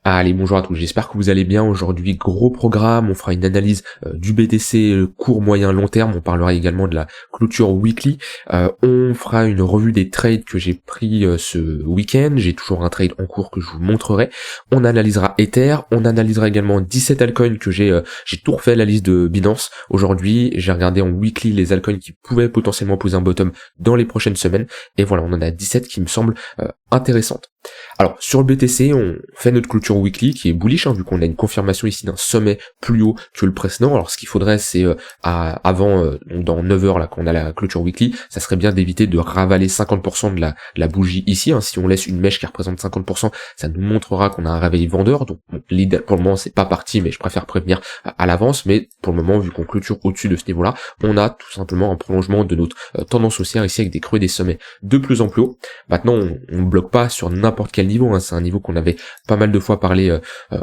Allez, bonjour à tous, j'espère que vous allez bien. Aujourd'hui, gros programme, on fera une analyse du BTC court, moyen, long terme, on parlera également de la clôture weekly, on fera une revue des trades que j'ai pris ce week-end, j'ai toujours un trade en cours que je vous montrerai, on analysera Ether, on analysera également 17 altcoins que j'ai tout refait la liste de Binance. Aujourd'hui, j'ai regardé en weekly les altcoins qui pouvaient potentiellement poser un bottom dans les prochaines semaines, et voilà, on en a 17 qui me semblent intéressantes. Alors sur le BTC, on fait notre clôture weekly qui est bullish, vu qu'on a une confirmation ici d'un sommet plus haut que le précédent. Alors ce qu'il faudrait, c'est donc dans 9 heures là qu'on a la clôture weekly, ça serait bien d'éviter de ravaler 50% de la bougie ici. Si on laisse une mèche qui représente 50%, ça nous montrera qu'on a un réveil vendeur. Donc l'idée pour le moment c'est pas parti, mais je préfère prévenir à l'avance. Mais pour le moment, vu qu'on clôture au-dessus de ce niveau-là, on a tout simplement un prolongement de notre tendance haussière ici avec des creux et des sommets de plus en plus haut. Maintenant, on bloque pas sur n'importe quel niveau, c'est un niveau qu'on avait pas mal de fois parlé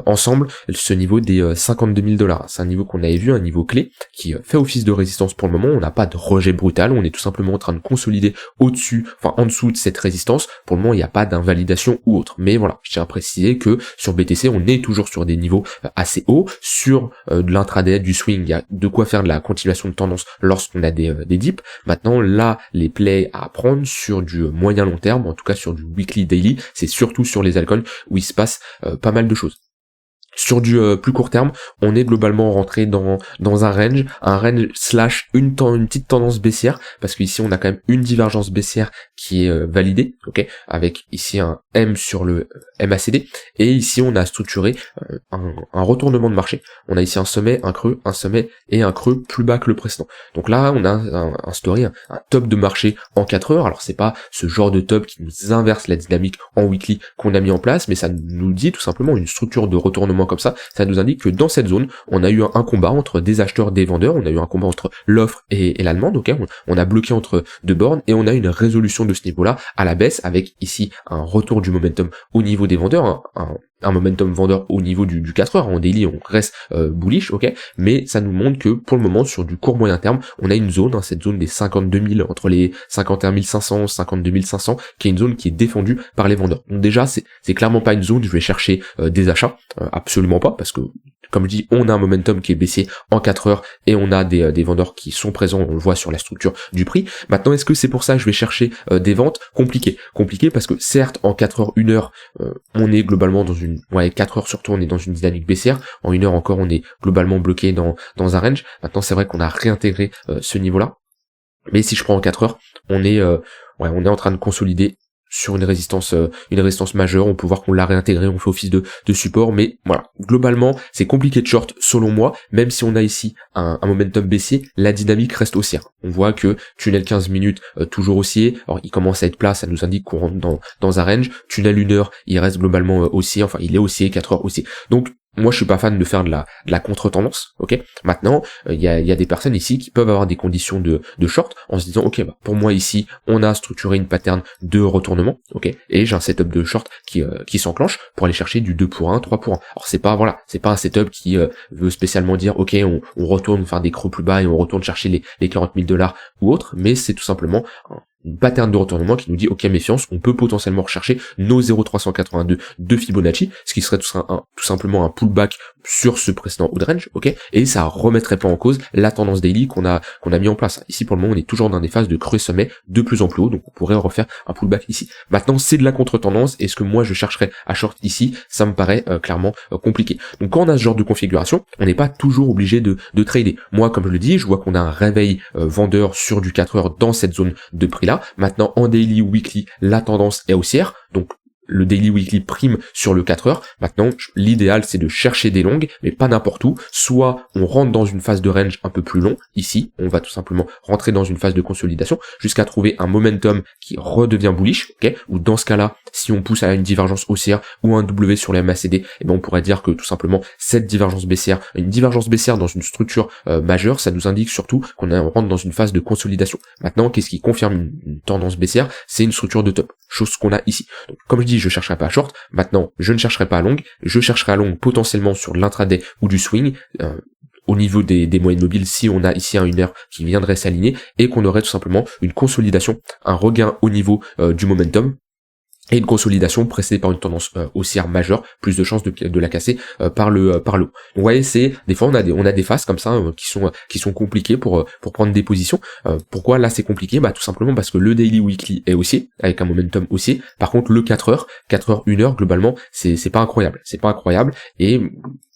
ensemble, ce niveau des 52 000 $. C'est un niveau qu'on avait vu, un niveau clé, qui fait office de résistance pour le moment. On n'a pas de rejet brutal, on est tout simplement en train de consolider au-dessus, en dessous de cette résistance. Pour le moment, il n'y a pas d'invalidation ou autre. Mais voilà, je tiens à préciser que sur BTC, on est toujours sur des niveaux assez hauts. Sur de l'intraday, du swing, il y a de quoi faire de la continuation de tendance lorsqu'on a des dips. Maintenant, là, les plays à prendre sur du moyen long terme, en tout cas sur du weekly, daily, c'est surtout sur les altcoins où il se passe pas mal de choses. Sur du plus court terme, on est globalement rentré dans un range slash une petite tendance baissière, parce qu'ici on a quand même une divergence baissière qui est validée, ok, avec ici un M sur le MACD, et ici on a structuré un retournement de marché. On a ici un sommet, un creux, un sommet et un creux plus bas que le précédent. Donc là on a instauré un top de marché en 4 heures. Alors c'est pas ce genre de top qui nous inverse la dynamique en weekly qu'on a mis en place, mais ça nous dit tout simplement une structure de retournement comme ça nous indique que dans cette zone, on a eu un combat entre des acheteurs et des vendeurs, on a eu un combat entre l'offre et la demande, ok, on a bloqué entre deux bornes, et on a une résolution de ce niveau-là à la baisse, avec ici un retour du momentum au niveau des vendeurs, un momentum vendeur au niveau du 4 heures, en daily on reste bullish, ok, mais ça nous montre que pour le moment, sur du court moyen terme, on a une zone, cette zone des 52 000, entre les 51 500, 52 500, qui est une zone qui est défendue par les vendeurs. Donc déjà, c'est clairement pas une zone où je vais chercher des achats, absolument pas, parce que comme je dis, on a un momentum qui est baissier en 4 heures et on a des vendeurs qui sont présents, on le voit sur la structure du prix. Maintenant, est-ce que c'est pour ça que je vais chercher des ventes? Compliqué parce que certes, en 4 heures, 1 heure, on est globalement dans 4 heures surtout, on est dans une dynamique baissière. En 1 heure encore, on est globalement bloqué dans un range. Maintenant, c'est vrai qu'on a réintégré ce niveau-là. Mais si je prends en 4 heures, on est en train de consolider sur une résistance majeure. On peut voir qu'on l'a réintégré, on fait office de support, mais voilà, globalement c'est compliqué de short selon moi. Même si on a ici un momentum baissier, la dynamique reste haussière. On voit que tunnel 15 minutes toujours haussier, alors il commence à être plat, ça nous indique qu'on rentre dans un range. Tunnel 1 heure, il reste globalement haussier, il est haussier, 4 heures haussier. Donc moi je suis pas fan de faire de la contre-tendance, ok. Maintenant, il y a des personnes ici qui peuvent avoir des conditions de short en se disant ok, pour moi ici on a structuré une pattern de retournement, ok, et j'ai un setup de short qui s'enclenche pour aller chercher du 2 pour 1, 3 pour 1. Alors c'est pas un setup qui veut spécialement dire ok, on retourne faire des creux plus bas et on retourne chercher les 40 000 $ ou autre, mais c'est tout simplement une pattern de retournement qui nous dit ok, méfiance, on peut potentiellement rechercher nos 0,382 de Fibonacci, ce qui serait tout simplement un pullback sur ce précédent haut de range, ok, et ça remettrait pas en cause la tendance daily qu'on a mis en place. Ici pour le moment on est toujours dans des phases de creux sommet de plus en plus haut, donc on pourrait refaire un pullback ici. Maintenant c'est de la contre-tendance, et ce que moi je chercherais à short ici, ça me paraît clairement compliqué. Donc quand on a ce genre de configuration, on n'est pas toujours obligé de trader. Moi comme je le dis, je vois qu'on a un réveil vendeur sur du 4 heures dans cette zone de prix là. Maintenant en daily ou weekly, la tendance est haussière, donc le daily weekly prime sur le 4 heures. Maintenant, l'idéal c'est de chercher des longues, mais pas n'importe où. Soit on rentre dans une phase de range un peu plus long, ici, on va tout simplement rentrer dans une phase de consolidation, jusqu'à trouver un momentum qui redevient bullish, ok, ou dans ce cas-là, si on pousse à une divergence haussière ou un W sur les MACD, on pourrait dire que tout simplement cette divergence baissière, dans une structure majeure, ça nous indique surtout qu'on rentre dans une phase de consolidation. Maintenant, qu'est-ce qui confirme une tendance baissière? C'est une structure de top, chose qu'on a ici. Donc, comme je dis, je chercherai pas à short. Maintenant, je ne chercherai pas à long. Je chercherai à long potentiellement sur l'intraday ou du swing. Au niveau des moyennes mobiles, si on a ici un 1 heure qui viendrait s'aligner, et qu'on aurait tout simplement une consolidation, un regain au niveau du momentum, et une consolidation précédée par une tendance haussière majeure, plus de chances de la casser par le haut. Donc vous voyez, c'est des fois on a des phases comme ça qui sont compliquées pour prendre des positions. Pourquoi là c'est compliqué? Bah tout simplement parce que le daily weekly est haussier avec un momentum haussier. Par contre le 4 heures, 1 heure globalement, c'est pas incroyable. C'est pas incroyable et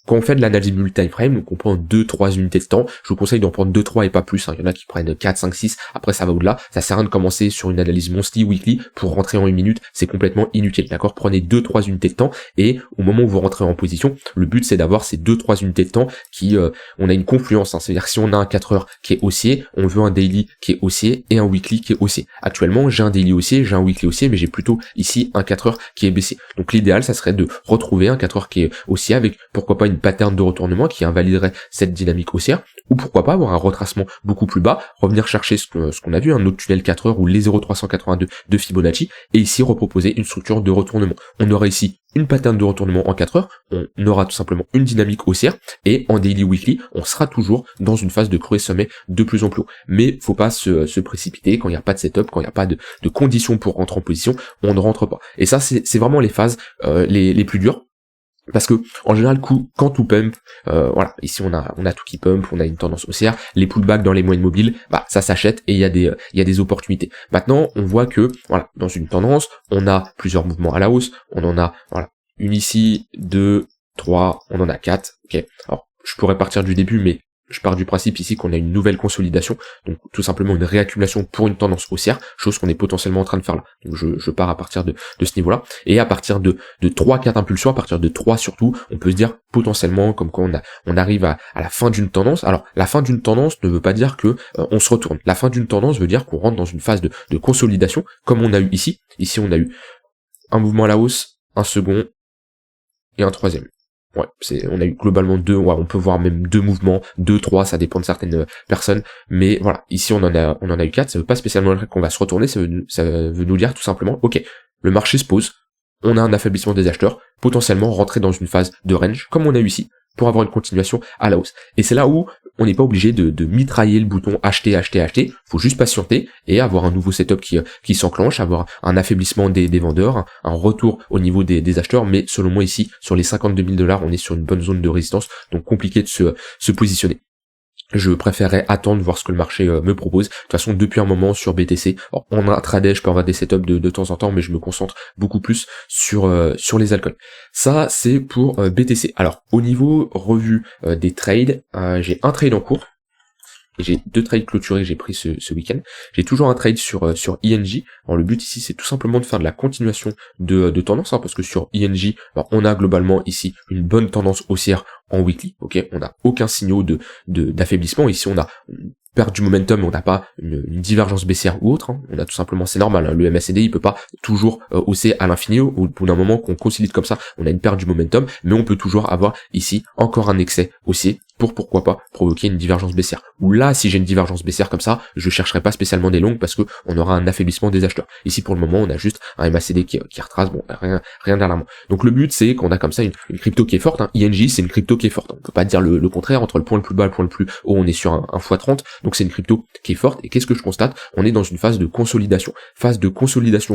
quand on fait de l'analyse multi-time, donc on prend 2-3 unités de temps, je vous conseille d'en prendre 2-3 et pas plus, hein. Il y en a qui prennent 4, 5, 6, après ça va au-delà, ça sert à rien de commencer sur une analyse monthly, weekly, pour rentrer en 1 minute, c'est complètement inutile, d'accord? Prenez 2-3 unités de temps, et au moment où vous rentrez en position, le but c'est d'avoir ces 2-3 unités de temps qui, on a une confluence, hein. C'est-à-dire que si on a un 4 heures qui est haussier, on veut un daily qui est haussier, et un weekly qui est haussier. Actuellement, j'ai un daily haussier, j'ai un weekly haussier, mais j'ai plutôt ici un 4 heures qui est baissé. Donc l'idéal, ça serait de retrouver un 4 heures qui est haussier avec, pourquoi pas, une pattern de retournement qui invaliderait cette dynamique haussière, ou pourquoi pas avoir un retracement beaucoup plus bas, revenir chercher ce qu'on a vu, un autre tunnel 4 heures ou les 0,382 de Fibonacci, et ici reproposer une structure de retournement. On aurait ici une pattern de retournement en 4 heures, on aura tout simplement une dynamique haussière, et en daily weekly, on sera toujours dans une phase de creux et sommet de plus en plus haut. Mais faut pas se précipiter, quand il n'y a pas de setup, quand il n'y a pas de conditions pour rentrer en position, on ne rentre pas. Et ça, c'est vraiment les phases les plus dures. Parce que en général, quand tout pump, voilà, ici on a tout qui pump, on a une tendance haussière, les pullbacks dans les moyennes mobiles, bah ça s'achète et il y a des opportunités. Maintenant, on voit que voilà, dans une tendance, on a plusieurs mouvements à la hausse, on en a voilà, une ici, 2, 3, on en a 4. OK. Alors, je pourrais partir du début, mais je pars du principe ici qu'on a une nouvelle consolidation, donc tout simplement une réaccumulation pour une tendance haussière, chose qu'on est potentiellement en train de faire là. Donc je pars à partir de ce niveau-là, et à partir de 3-4 impulsions, à partir de 3 surtout, on peut se dire potentiellement comme quoi on arrive à la fin d'une tendance. Alors la fin d'une tendance ne veut pas dire que on se retourne. La fin d'une tendance veut dire qu'on rentre dans une phase de consolidation, comme on a eu ici. Ici on a eu un mouvement à la hausse, un second, et un troisième. Ouais, on a eu globalement on peut voir même 2 mouvements, 2, 3, ça dépend de certaines personnes, mais voilà, ici on en a eu 4, ça veut pas spécialement dire qu'on va se retourner, ça veut nous dire tout simplement, ok, le marché se pose, on a un affaiblissement des acheteurs, potentiellement rentrer dans une phase de range, comme on a eu ici, pour avoir une continuation à la hausse. Et c'est là où on n'est pas obligé de mitrailler le bouton acheter, faut juste patienter et avoir un nouveau setup qui s'enclenche, avoir un affaiblissement des vendeurs, un retour au niveau des acheteurs, mais selon moi ici, sur les 52 000 $, on est sur une bonne zone de résistance, donc compliqué de se positionner. Je préférerais attendre, voir ce que le marché me propose. De toute façon, depuis un moment sur BTC, en intraday, je peux avoir des setups de temps en temps, mais je me concentre beaucoup plus sur les altcoins. Ça, c'est pour BTC. Alors, au niveau revue des trades, j'ai un trade en cours. Et j'ai 2 trades clôturés que j'ai pris ce week-end. J'ai toujours un trade sur INJ. Alors le but ici, c'est tout simplement de faire de la continuation de tendance, hein, parce que sur INJ, on a globalement ici une bonne tendance haussière en weekly. Ok, on n'a aucun signal d'affaiblissement. Ici, on a perdre du momentum, mais on n'a pas une divergence baissière ou autre, hein. On a tout simplement, c'est normal, hein, le MACD il peut pas toujours hausser à l'infini. Au bout d'un moment qu'on consolide comme ça, on a une perte du momentum, mais on peut toujours avoir ici encore un excès haussier pour pourquoi pas provoquer une divergence baissière. Ou là, si j'ai une divergence baissière comme ça, je chercherai pas spécialement des longues parce que on aura un affaiblissement des acheteurs. Ici pour le moment, on a juste un MACD qui retrace, bon, rien d'alarmant. Donc le but c'est qu'on a comme ça une crypto qui est forte, hein. INJ c'est une crypto qui est forte. On peut pas dire le contraire, entre le point le plus bas et le point le plus haut, on est sur un x30, donc c'est une crypto qui est forte. Et qu'est-ce que je constate? On est dans une phase de consolidation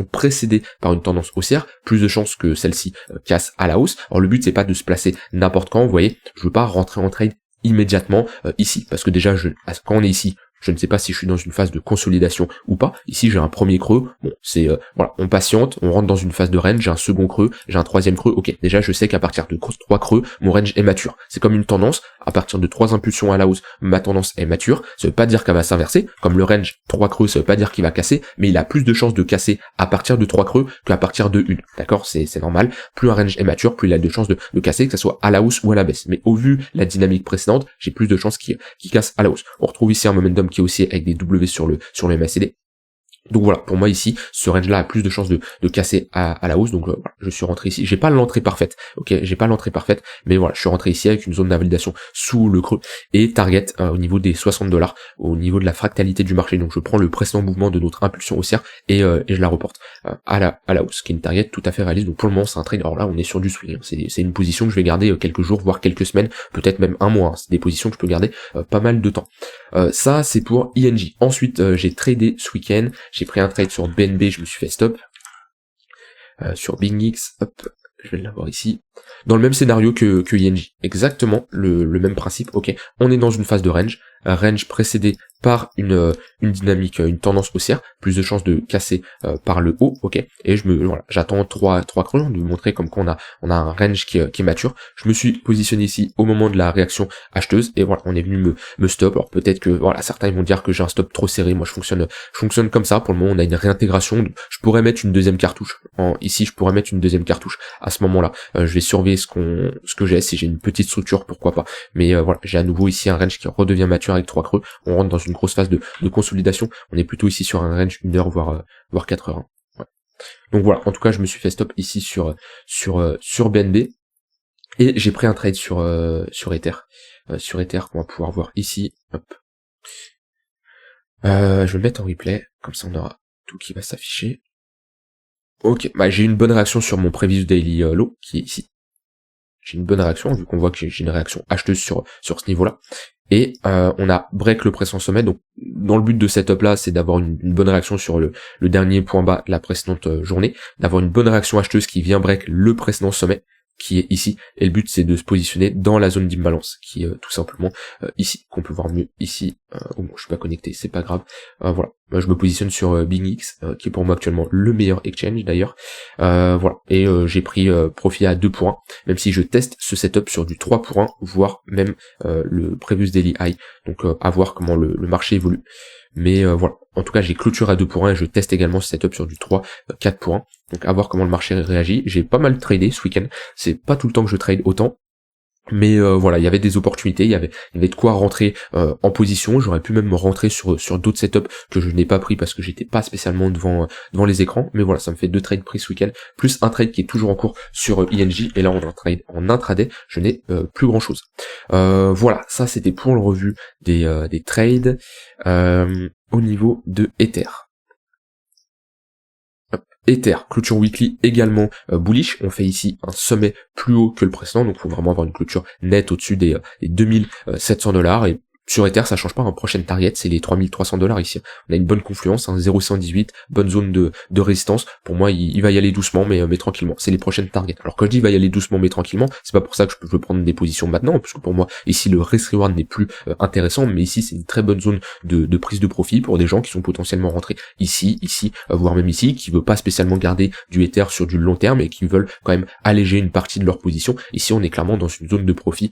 précédée par une tendance haussière, plus de chances que celle-ci casse à la hausse. Alors le but c'est pas de se placer n'importe quand, vous voyez, je veux pas rentrer en trade immédiatement ici, parce que déjà quand on est ici, je ne sais pas si je suis dans une phase de consolidation ou pas. Ici, j'ai un premier creux. Bon, c'est voilà, on patiente, on rentre dans une phase de range, j'ai un second creux, j'ai un troisième creux. Ok, déjà, je sais qu'à partir de 3 creux, mon range est mature. C'est comme une tendance. À partir de 3 impulsions à la hausse, ma tendance est mature. Ça veut pas dire qu'elle va s'inverser. Comme le range 3 creux, ça veut pas dire qu'il va casser, mais il a plus de chances de casser à partir de 3 creux qu'à partir de 1. D'accord, c'est normal. Plus un range est mature, plus il a de chances de casser, que ça soit à la hausse ou à la baisse. Mais au vu la dynamique précédente, j'ai plus de chances qu'il casse à la hausse. On retrouve ici un momentum qui est aussi avec des W sur le MACD. Donc voilà, pour moi ici, ce range-là a plus de chances de casser à la hausse. Donc voilà, je suis rentré ici. J'ai pas l'entrée parfaite, ok, j'ai pas l'entrée parfaite, mais voilà, je suis rentré ici avec une zone d'invalidation sous le creux et target au niveau des 60 $, au niveau de la fractalité du marché. Donc je prends le précédent mouvement de notre impulsion haussière et je la reporte à la hausse, qui est une target tout à fait réaliste. Donc pour le moment, c'est un trade. Alors là, on est sur du swing. C'est une position que je vais garder quelques jours, voire quelques semaines, peut-être même un mois. C'est des positions que je peux garder pas mal de temps. Ça, c'est pour INJ. Ensuite, j'ai tradé ce week-end. J'ai pris un trade sur BNB, je me suis fait stop. sur BingX, hop, je vais l'avoir ici, dans le même scénario que INJ, exactement le même principe. Ok, on est dans une phase de range, range précédé par une dynamique, une tendance haussière, plus de chances de casser par le haut, ok, et voilà, j'attends trois creux, de vous montrer comme qu'on on a un range qui est mature. Je me suis positionné ici au moment de la réaction acheteuse, et voilà, on est venu me stop. Alors peut-être que voilà, certains vont dire que j'ai un stop trop serré, moi je fonctionne comme ça. Pour le moment, on a une réintégration, je pourrais mettre une deuxième cartouche, ici je pourrais mettre une deuxième cartouche à ce moment-là. Je vais surveiller ce que j'ai, si j'ai une petite structure, pourquoi pas, mais voilà, j'ai à nouveau ici un range qui redevient mature avec 3 creux. On rentre dans une grosse phase de consolidation, on est plutôt ici sur un range 1 heure voire 4 heures, hein. Ouais. Donc voilà, en tout cas je me suis fait stop ici sur BNB, et j'ai pris un trade sur Ether, qu'on va pouvoir voir ici, hop. Je vais le mettre en replay, comme ça on aura tout qui va s'afficher. Ok, bah j'ai une bonne réaction sur mon previous daily low qui est ici. J'ai une bonne réaction, vu qu'on voit que j'ai une réaction acheteuse sur ce niveau-là. Et on a break le précédent sommet, donc dans le but de cette up là, c'est d'avoir une bonne réaction sur le dernier point bas de la précédente journée, d'avoir une bonne réaction acheteuse qui vient break le précédent sommet, qui est ici, et le but c'est de se positionner dans la zone d'imbalance, qui est tout simplement ici, qu'on peut voir mieux ici. Oh bon, je suis pas connecté, c'est pas grave. Voilà, je me positionne sur BingX, qui est pour moi actuellement le meilleur exchange d'ailleurs. Voilà, et j'ai pris profit à 2 pour 1, même si je teste ce setup sur du 3 pour 1, voire même le previous daily high, donc à voir comment le marché évolue. Mais voilà, en tout cas j'ai clôture à 2 pour 1 et je teste également ce setup sur du 3, 4 pour 1, donc à voir comment le marché réagit. J'ai pas mal tradé ce week-end, c'est pas tout le temps que je trade autant, mais voilà, il y avait des opportunités, il y avait de quoi rentrer en position. J'aurais pu même rentrer sur d'autres setups que je n'ai pas pris parce que j'étais pas spécialement devant les écrans, mais voilà, ça me fait 2 trades pris ce week-end, plus un trade qui est toujours en cours sur INJ, et là on a un trade en intraday, je n'ai plus grand chose. Voilà, ça c'était pour le revue des trades. Au niveau de Ether. Ether, clôture weekly également bullish, on fait ici un sommet plus haut que le précédent, donc il faut vraiment avoir une clôture nette au-dessus des $2700, et sur Ether ça change pas, un prochain target c'est les $3300 ici. On a une bonne confluence, 0,118, bonne zone de résistance. Pour moi il va y aller doucement mais tranquillement, c'est les prochaines targets. Alors quand je dis il va y aller doucement mais tranquillement, c'est pas pour ça que je peux prendre des positions maintenant, parce que pour moi ici le risk reward n'est plus intéressant, mais ici c'est une très bonne zone de prise de profit pour des gens qui sont potentiellement rentrés ici, voire même ici, qui veulent pas spécialement garder du Ether sur du long terme et qui veulent quand même alléger une partie de leur position. Ici on est clairement dans une zone de profit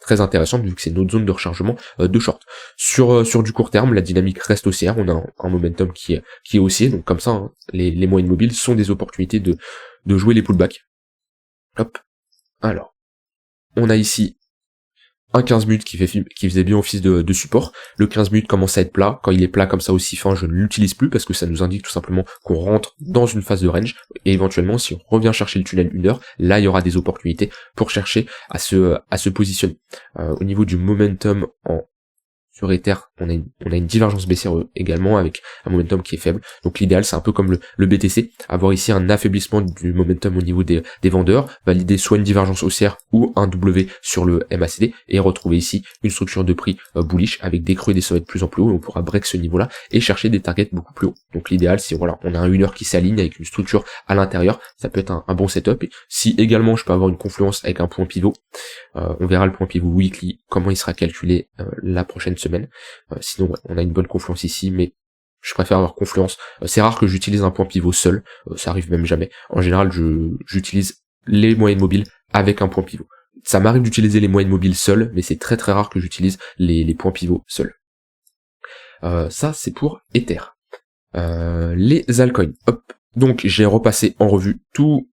très intéressante, vu que c'est notre zone de rechargement de short. Sur du court terme, la dynamique reste haussière, on a un momentum qui est haussier, donc comme ça, hein, les moyennes mobiles sont des opportunités de jouer les pullbacks. Hop. Alors, on a ici un 15 minutes qui faisait bien office de support. Le 15 minutes commence à être plat. Quand il est plat comme ça aussi fin, je ne l'utilise plus parce que ça nous indique tout simplement qu'on rentre dans une phase de range, et éventuellement si on revient chercher le tunnel 1 heure, là il y aura des opportunités pour chercher à se positionner. Au niveau du momentum sur Ether, on a une divergence baissière également avec un momentum qui est faible. Donc l'idéal c'est un peu comme le BTC, avoir ici un affaiblissement du momentum au niveau des vendeurs, valider soit une divergence haussière ou un W sur le MACD, et retrouver ici une structure de prix bullish avec des creux et des sommets de plus en plus haut, et on pourra break ce niveau-là et chercher des targets beaucoup plus hauts. Donc l'idéal c'est voilà, on a un 1 heure qui s'aligne avec une structure à l'intérieur, ça peut être un bon setup. Et si également je peux avoir une confluence avec un point pivot, on verra le point pivot weekly, comment il sera calculé la prochaine semaine. Sinon ouais, on a une bonne confluence ici, mais je préfère avoir confluence. C'est rare que j'utilise un point pivot seul, ça arrive même jamais. En général j'utilise les moyennes mobiles avec un point pivot. Ça m'arrive d'utiliser les moyennes mobiles seules, mais c'est très très rare que j'utilise les points pivots seuls. Ça c'est pour Ether. Les altcoins, hop. Donc j'ai repassé en revue tout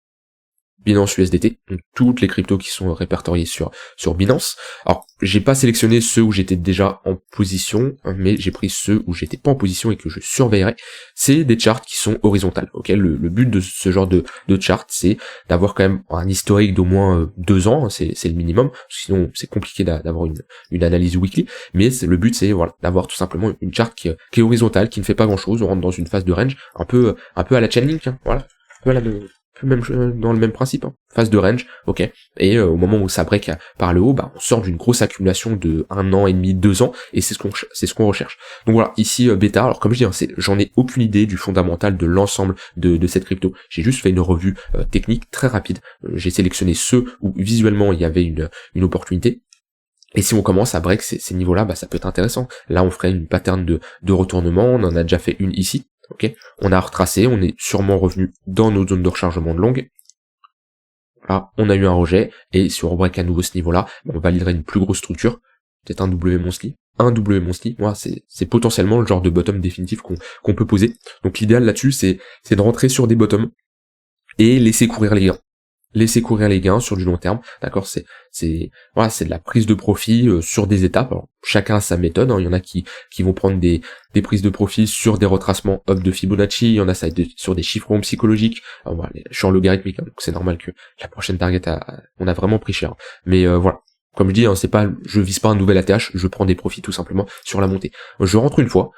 Binance USDT, donc toutes les cryptos qui sont répertoriées sur Binance. Alors, j'ai pas sélectionné ceux où j'étais déjà en position, mais j'ai pris ceux où j'étais pas en position et que je surveillerai. C'est des charts qui sont horizontales, ok. Le but de ce genre de chart, c'est d'avoir quand même un historique d'au moins 2 ans, c'est le minimum, sinon c'est compliqué d'avoir une analyse weekly, mais le but c'est voilà, d'avoir tout simplement une chart qui est horizontale, qui ne fait pas grand chose. On rentre dans une phase de range, un peu à la Chainlink, hein, voilà, un peu à la même dans le même principe, hein. Phase de range, ok, et au moment où ça break par le haut, bah on sort d'une grosse accumulation de 1 an et demi, 2 ans, et c'est ce qu'on recherche. Donc voilà, ici bêta, alors comme je dis, hein, j'en ai aucune idée du fondamental de l'ensemble de cette crypto. J'ai juste fait une revue technique très rapide. J'ai sélectionné ceux où visuellement il y avait une opportunité. Et si on commence à break ces niveaux-là, bah ça peut être intéressant. Là on ferait une pattern de retournement, on en a déjà fait une ici. Ok, on a retracé, on est sûrement revenu dans nos zones de rechargement de longue. Là, on a eu un rejet, et si on rebreak à nouveau ce niveau-là, on validerait une plus grosse structure, peut-être un W monthly. Un W monthly, moi, c'est potentiellement le genre de bottom définitif qu'on peut poser. Donc l'idéal là-dessus, c'est de rentrer sur des bottoms et laisser courir les gains. Laisser courir les gains sur du long terme, d'accord, c'est de la prise de profit sur des étapes. Alors, chacun a sa méthode, hein. Il y en a qui vont prendre des prises de profit sur des retracements up de Fibonacci, il y en a ça sur des chiffrons psychologiques. Alors, voilà, je suis en logarithmique, hein, donc c'est normal que la prochaine target on a vraiment pris cher. Mais voilà. Comme je dis, hein, je vise pas un nouvel ATH, je prends des profits tout simplement sur la montée. Je rentre une fois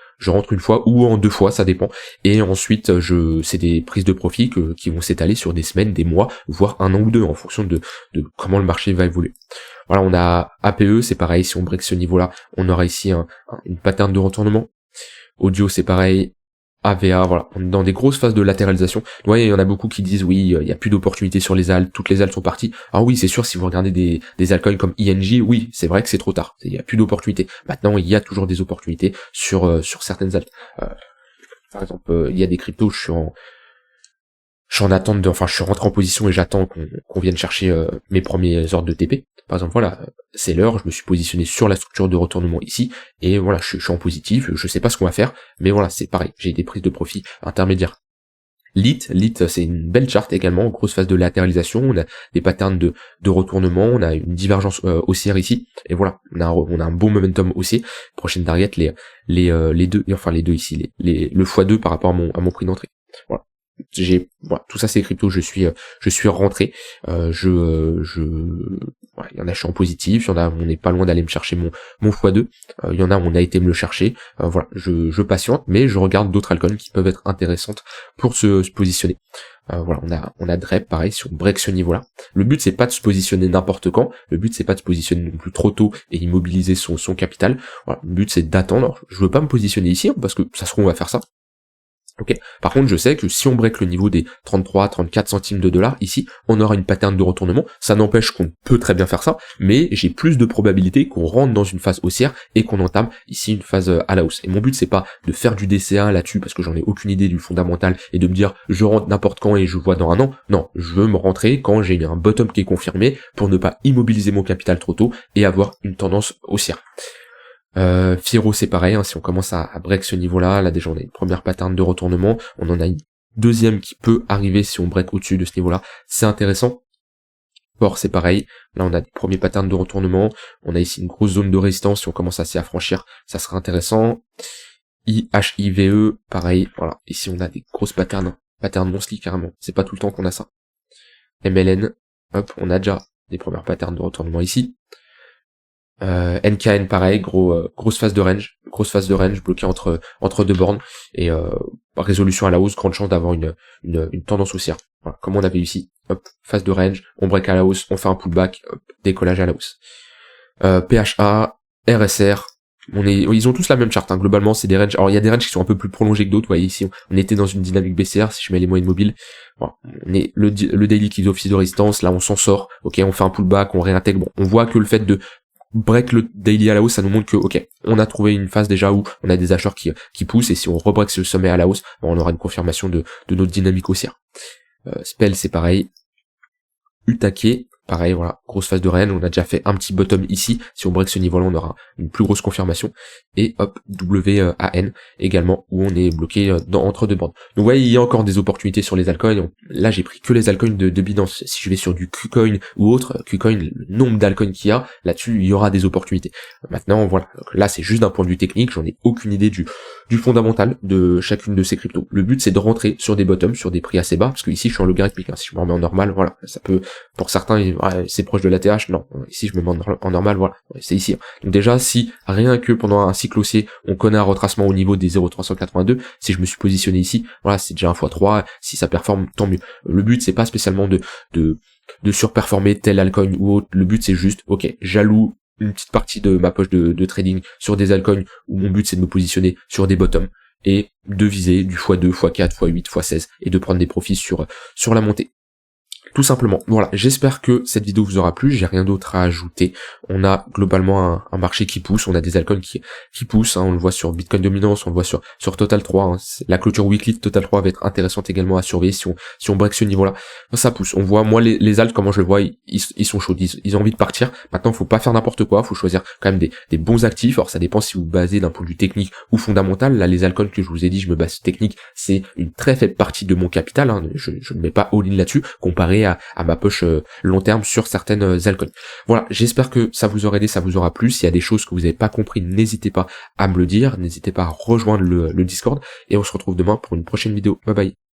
ou en 2 fois, ça dépend. Et ensuite, c'est des prises de profit qui vont s'étaler sur des semaines, des mois, voire 1 an ou 2, en fonction de comment le marché va évoluer. Voilà, on a APE, c'est pareil, si on break ce niveau-là, on aura ici une pattern de retournement. Audio, c'est pareil. AVA, voilà, on est dans des grosses phases de latéralisation. Ouais, il y en a beaucoup qui disent oui, il y a plus d'opportunités sur les alts, toutes les alts sont parties. Alors oui, c'est sûr, si vous regardez des altcoins comme ING, oui, c'est vrai que c'est trop tard, il y a plus d'opportunités. Maintenant, il y a toujours des opportunités sur certaines alts. Par exemple, il y a des cryptos, je suis en attente je suis rentré en position et j'attends qu'on vienne chercher mes premiers ordres de TP. Par exemple, voilà, c'est l'heure, je me suis positionné sur la structure de retournement ici, et voilà, je suis en positif, je sais pas ce qu'on va faire, mais voilà, c'est pareil, j'ai des prises de profit intermédiaires. Lit, c'est une belle charte également, grosse phase de latéralisation, on a des patterns de retournement, on a une divergence haussière ici, et voilà, on a un bon momentum haussier. Prochaine target, les deux ici, le x2 par rapport à mon prix d'entrée. Voilà. Tout ça c'est crypto, je suis rentré, il y en a je suis en positif, il y en a on n'est pas loin d'aller me chercher mon x2, il y en a on a été me le chercher, voilà, je patiente, mais je regarde d'autres altcoins qui peuvent être intéressantes pour se positionner. Voilà, on a DREP, pareil, si on break ce niveau-là. Le but c'est pas de se positionner n'importe quand, le but c'est pas de se positionner non plus trop tôt et immobiliser son capital. Voilà, le but c'est d'attendre. Alors, je veux pas me positionner ici, hein, parce que ça se trouve on va faire ça. Ok. Par contre, je sais que si on break le niveau des 33-34 centimes de dollars, ici, on aura une pattern de retournement. Ça n'empêche qu'on peut très bien faire ça, mais j'ai plus de probabilité qu'on rentre dans une phase haussière et qu'on entame ici une phase à la hausse. Et mon but, c'est pas de faire du DCA là-dessus parce que j'en ai aucune idée du fondamental et de me dire je rentre n'importe quand et je vois dans 1 an. Non, je veux me rentrer quand j'ai un bottom qui est confirmé pour ne pas immobiliser mon capital trop tôt et avoir une tendance haussière. Firo c'est pareil, hein, si on commence à break ce niveau-là, là déjà on a une première pattern de retournement, on en a une deuxième qui peut arriver si on break au-dessus de ce niveau-là, c'est intéressant. Or c'est pareil, là on a des premiers patterns de retournement, on a ici une grosse zone de résistance, si on commence à s'y affranchir, ça sera intéressant. IHIVE, pareil, voilà, ici on a des grosses patterns monthly carrément, c'est pas tout le temps qu'on a ça. MLN, hop, on a déjà des premières patterns de retournement ici. NKN pareil, grosse phase de range bloquée entre 2 bornes et résolution à la hausse, grande chance d'avoir une tendance haussière. Voilà, comme on avait ici, hop, phase de range, on break à la hausse, on fait un pullback, hop, décollage à la hausse. PHA, RSR, ils ont tous la même charte, hein. Globalement c'est des ranges. Alors il y a des ranges qui sont un peu plus prolongés que d'autres, vous voyez ici on était dans une dynamique baissière, si je mets les moyennes mobiles, voilà, on est le daily qui est office de résistance, là on s'en sort, ok, on fait un pullback, on réintègre, bon, on voit que le fait de break le daily à la hausse, ça nous montre que ok, on a trouvé une phase déjà où on a des acheteurs qui poussent, et si on rebreak ce sommet à la hausse, on aura une confirmation de notre dynamique haussière. Spell c'est pareil. Utake, pareil, voilà, grosse phase de range, on a déjà fait un petit bottom ici, si on break ce niveau-là, on aura une plus grosse confirmation, et hop, WAN également, où on est bloqué entre 2 bandes. Donc vous voyez, il y a encore des opportunités sur les altcoins, là j'ai pris que les altcoins de Binance, si je vais sur du KuCoin ou autre, KuCoin, le nombre d'altcoins qu'il y a, là-dessus il y aura des opportunités. Maintenant, voilà, là c'est juste d'un point de vue technique, j'en ai aucune idée du du fondamental de chacune de ces cryptos. Le but c'est de rentrer sur des bottoms, sur des prix assez bas, parce que ici je suis en logarithmique, hein. Si je me remets en normal, voilà, ça peut, pour certains, c'est proche de l'ATH, non, ici je me mets en normal, voilà, c'est ici. Donc déjà, si rien que pendant un cycle haussier, on connaît un retracement au niveau des 0,382, si je me suis positionné ici, voilà, c'est déjà un x3, si ça performe, tant mieux. Le but c'est pas spécialement de surperformer tel altcoin ou autre, le but c'est juste, ok, j'alloue une petite partie de ma poche de trading sur des altcoins où mon but c'est de me positionner sur des bottoms et de viser du x2, x4, x8, x16 et de prendre des profits sur la montée. Tout simplement. Voilà, j'espère que cette vidéo vous aura plu, j'ai rien d'autre à ajouter. On a globalement un marché qui pousse, on a des altcoins qui poussent, hein. On le voit sur Bitcoin Dominance, on le voit sur Total 3, hein. La clôture weekly de Total 3 va être intéressante également à surveiller si on break ce niveau-là. Ça pousse, on voit, moi les alts, comment je le vois, ils sont chauds, ils ont envie de partir. Maintenant, faut pas faire n'importe quoi, faut choisir quand même des bons actifs. Alors ça dépend si vous basez d'un point de vue technique ou fondamental. Là, les altcoins que je vous ai dit, je me base technique, c'est une très faible partie de mon capital, hein. Je ne mets pas all-in là-dessus, comparé à ma poche long terme sur certaines altcoins. Voilà, j'espère que ça vous aura aidé, ça vous aura plu. S'il y a des choses que vous n'avez pas compris, n'hésitez pas à me le dire, n'hésitez pas à rejoindre le Discord, et on se retrouve demain pour une prochaine vidéo. Bye bye.